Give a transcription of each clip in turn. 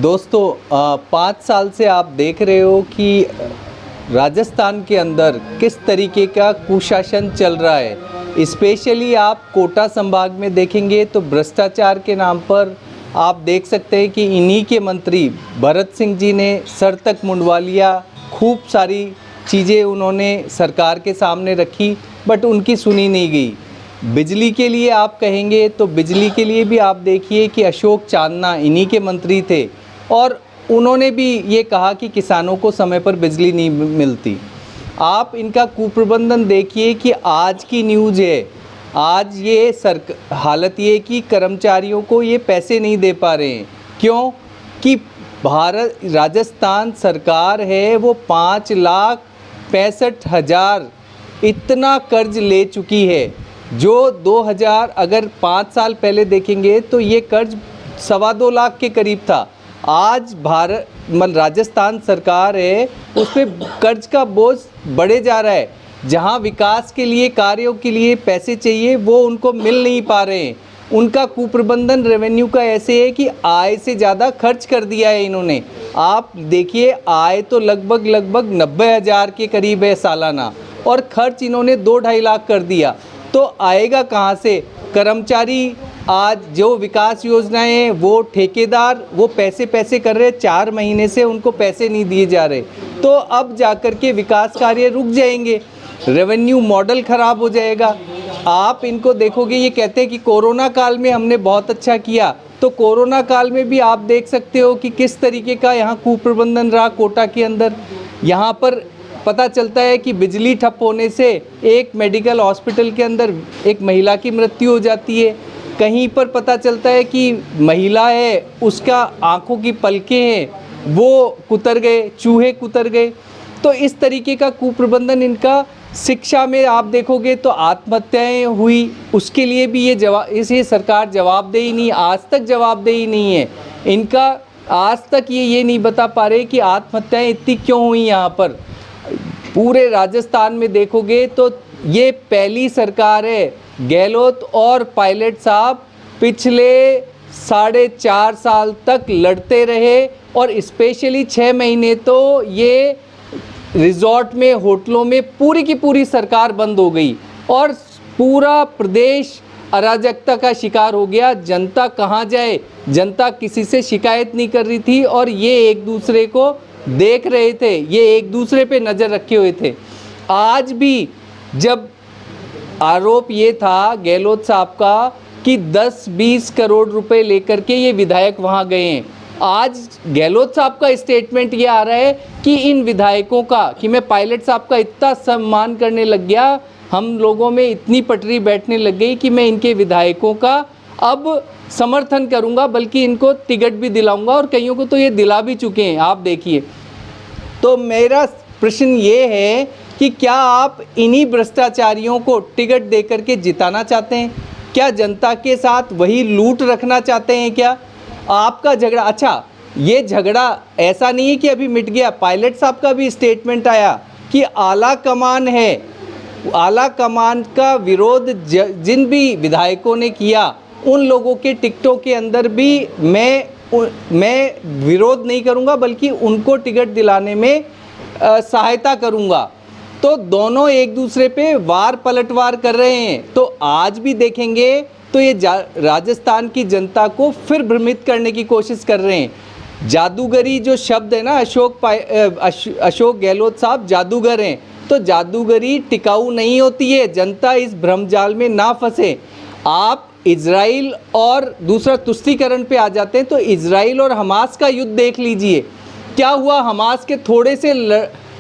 दोस्तों 5 साल से आप देख रहे हो कि राजस्थान के अंदर किस तरीके का कुशासन चल रहा है। स्पेशली आप कोटा संभाग में देखेंगे तो भ्रष्टाचार के नाम पर आप देख सकते हैं कि इन्हीं के मंत्री भरत सिंह जी ने सर तक मुंडवा लिया। खूब सारी चीज़ें उन्होंने सरकार के सामने रखी बट उनकी सुनी नहीं गई। बिजली के लिए आप कहेंगे तो बिजली के लिए भी आप देखिए कि अशोक चांदना इन्हीं के मंत्री थे और उन्होंने भी ये कहा कि किसानों को समय पर बिजली नहीं मिलती। आप इनका कुप्रबंधन देखिए कि आज की न्यूज़ है, आज ये हालत ये कि कर्मचारियों को ये पैसे नहीं दे पा रहे हैं। क्यों कि राजस्थान सरकार है वो 5,65,000 इतना कर्ज ले चुकी है, जो 2000 अगर 5 साल पहले देखेंगे तो ये कर्ज 2.25 लाख के करीब था। आज राजस्थान सरकार है उस पर कर्ज का बोझ बढ़े जा रहा है। जहां विकास के लिए कार्यों के लिए पैसे चाहिए वो उनको मिल नहीं पा रहे हैं। उनका कुप्रबंधन रेवेन्यू का ऐसे है कि आय से ज़्यादा खर्च कर दिया है इन्होंने। आप देखिए आय तो लगभग 90,000 के करीब है सालाना और खर्च इन्होंने 2-2.5 लाख कर दिया। तो आएगा कहाँ से? कर्मचारी आज जो विकास योजनाएं हैं वो ठेकेदार वो पैसे कर रहे हैं, 4 महीने से उनको पैसे नहीं दिए जा रहे। तो अब जाकर के विकास कार्य रुक जाएंगे, रेवेन्यू मॉडल ख़राब हो जाएगा। आप इनको देखोगे ये कहते हैं कि कोरोना काल में हमने बहुत अच्छा किया, तो कोरोना काल में भी आप देख सकते हो कि किस तरीके का यहाँ कुप्रबंधन रहा कोटा के अंदर। यहाँ पर पता चलता है कि बिजली ठप होने से एक मेडिकल हॉस्पिटल के अंदर एक महिला की मृत्यु हो जाती है। कहीं पर पता चलता है कि महिला है उसका आंखों की पलकें हैं वो कुतर गए, चूहे कुतर गए। तो इस तरीके का कुप्रबंधन इनका। शिक्षा में आप देखोगे तो आत्महत्याएं हुई, उसके लिए भी ये सरकार जवाबदेही नहीं, आज तक जवाबदेही नहीं है इनका। आज तक ये नहीं बता पा रहे कि आत्महत्याएं इतनी क्यों हुई। यहाँ पर पूरे राजस्थान में देखोगे तो ये पहली सरकार है। गहलोत और पायलट साहब पिछले 4.5 साल तक लड़ते रहे और स्पेशली 6 महीने तो ये रिजॉर्ट में होटलों में पूरी की पूरी सरकार बंद हो गई और पूरा प्रदेश अराजकता का शिकार हो गया। जनता कहाँ जाए? जनता किसी से शिकायत नहीं कर रही थी और ये एक दूसरे को देख रहे थे, ये एक दूसरे पे नज़र रखे हुए थे। आज भी जब आरोप ये था गहलोत साहब का कि 10-20 करोड़ रुपए लेकर के ये विधायक वहाँ गए हैं, आज गहलोत साहब का स्टेटमेंट ये आ रहा है कि इन विधायकों का कि मैं पायलट साहब का इतना सम्मान करने लग गया, हम लोगों में इतनी पटरी बैठने लग गई कि मैं इनके विधायकों का अब समर्थन करूंगा, बल्कि इनको टिकट भी दिलाऊंगा और कईयों को तो ये दिला भी चुके हैं। आप देखिए, तो मेरा प्रश्न ये है कि क्या आप इन्हीं भ्रष्टाचारियों को टिकट देकर के जिताना चाहते हैं? क्या जनता के साथ वही लूट रखना चाहते हैं? क्या आपका झगड़ा, अच्छा ये झगड़ा ऐसा नहीं है कि अभी मिट गया। पायलट साहब का भी स्टेटमेंट आया कि आला कमान है, आला कमान का विरोध जिन भी विधायकों ने किया उन लोगों के टिकटों के अंदर भी मैं विरोध नहीं करूंगा, बल्कि उनको टिकट दिलाने में सहायता करूंगा। तो दोनों एक दूसरे पे वार पलटवार कर रहे हैं। तो आज भी देखेंगे तो ये राजस्थान की जनता को फिर भ्रमित करने की कोशिश कर रहे हैं। जादूगरी जो शब्द है ना, अशोक गहलोत साहब जादूगर हैं, तो जादूगरी टिकाऊ नहीं होती है। जनता इस भ्रमजाल में ना फंसे। आप इजराइल और दूसरा तुष्टीकरण पे आ जाते हैं तो इजराइल और हमास का युद्ध देख लीजिए, क्या हुआ। हमास के थोड़े से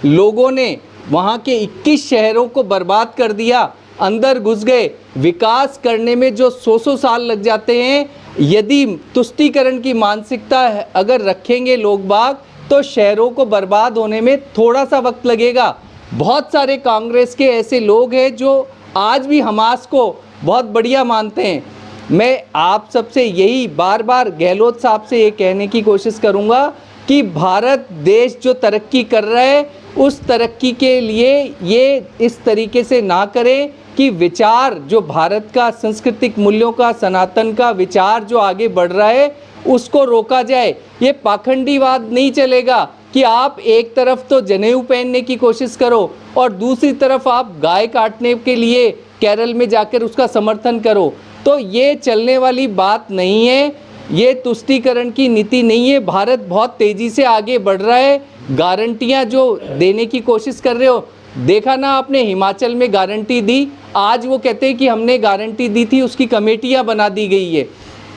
लोगों ने वहाँ के 21 शहरों को बर्बाद कर दिया, अंदर घुस गए। विकास करने में जो 100 साल लग जाते हैं, यदि तुष्टीकरण की मानसिकता अगर रखेंगे लोग बाग तो शहरों को बर्बाद होने में थोड़ा सा वक्त लगेगा। बहुत सारे कांग्रेस के ऐसे लोग हैं जो आज भी हमास को बहुत बढ़िया मानते हैं। मैं आप सबसे यही बार बार गहलोत साहब से ये कहने की कोशिश करूँगा कि भारत देश जो तरक्की कर रहा है उस तरक्की के लिए ये इस तरीके से ना करें कि विचार जो भारत का सांस्कृतिक मूल्यों का, सनातन का विचार जो आगे बढ़ रहा है उसको रोका जाए। ये पाखंडीवाद नहीं चलेगा कि आप एक तरफ तो जनेऊ पहनने की कोशिश करो और दूसरी तरफ आप गाय काटने के लिए केरल में जाकर उसका समर्थन करो। तो ये चलने वाली बात नहीं है, ये तुष्टीकरण की नीति नहीं है। भारत बहुत तेज़ी से आगे बढ़ रहा है। गारंटियां जो देने की कोशिश कर रहे हो, देखा ना आपने हिमाचल में गारंटी दी, आज वो कहते हैं कि हमने गारंटी दी थी, उसकी कमेटियां बना दी गई है।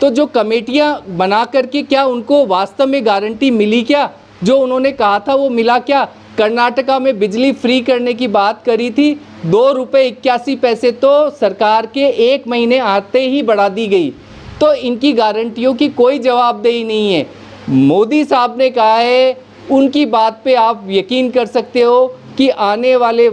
तो जो कमेटियां बना करके क्या उनको वास्तव में गारंटी मिली क्या? जो उन्होंने कहा था वो मिला क्या? कर्नाटका में बिजली फ्री करने की बात करी थी, 2 रुपये 81 पैसे तो सरकार के 1 महीने आते ही बढ़ा दी गई। तो इनकी गारंटियों की कोई जवाबदेही नहीं है। मोदी साहब ने कहा है, उनकी बात पे आप यकीन कर सकते हो कि आने वाले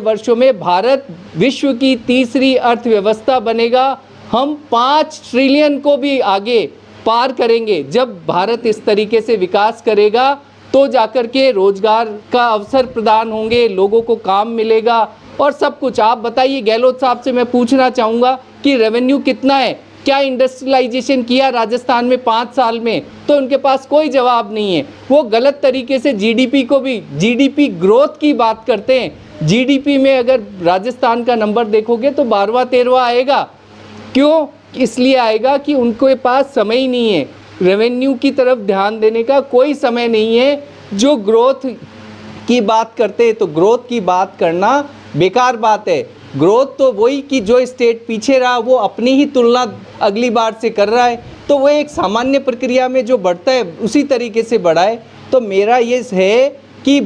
वर्षों में भारत विश्व की तीसरी अर्थव्यवस्था बनेगा। हम 5 ट्रिलियन को भी आगे पार करेंगे। जब भारत इस तरीके से विकास करेगा तो जाकर के रोजगार का अवसर प्रदान होंगे, लोगों को काम मिलेगा और सब कुछ। आप बताइए, गहलोत साहब से मैं पूछना चाहूँगा कि रेवेन्यू कितना है, क्या इंडस्ट्रियलाइजेशन किया राजस्थान में 5 साल में? तो उनके पास कोई जवाब नहीं है। वो गलत तरीके से जीडीपी ग्रोथ की बात करते हैं। जीडीपी में अगर राजस्थान का नंबर देखोगे तो 12वां 13वां आएगा। क्यों? इसलिए आएगा कि उनके पास समय ही नहीं है, रेवेन्यू की तरफ ध्यान देने का कोई समय नहीं है। जो ग्रोथ की बात करते हैं तो ग्रोथ की बात करना बेकार बात है। ग्रोथ तो वही कि जो स्टेट पीछे रहा वो अपनी ही तुलना अगली बार से कर रहा है, तो वो एक सामान्य प्रक्रिया में जो बढ़ता है उसी तरीके से बढ़ाए। तो मेरा ये है कि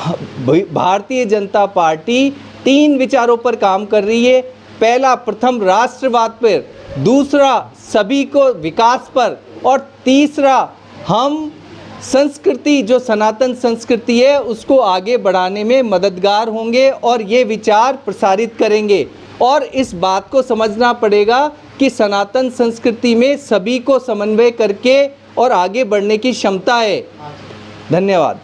भारतीय जनता पार्टी 3 विचारों पर काम कर रही है। पहला, प्रथम राष्ट्रवाद पर, दूसरा सभी को विकास पर, और तीसरा हम संस्कृति, जो सनातन संस्कृति है उसको आगे बढ़ाने में मददगार होंगे और ये विचार प्रसारित करेंगे। और इस बात को समझना पड़ेगा कि सनातन संस्कृति में सभी को समन्वय करके और आगे बढ़ने की क्षमता है। धन्यवाद।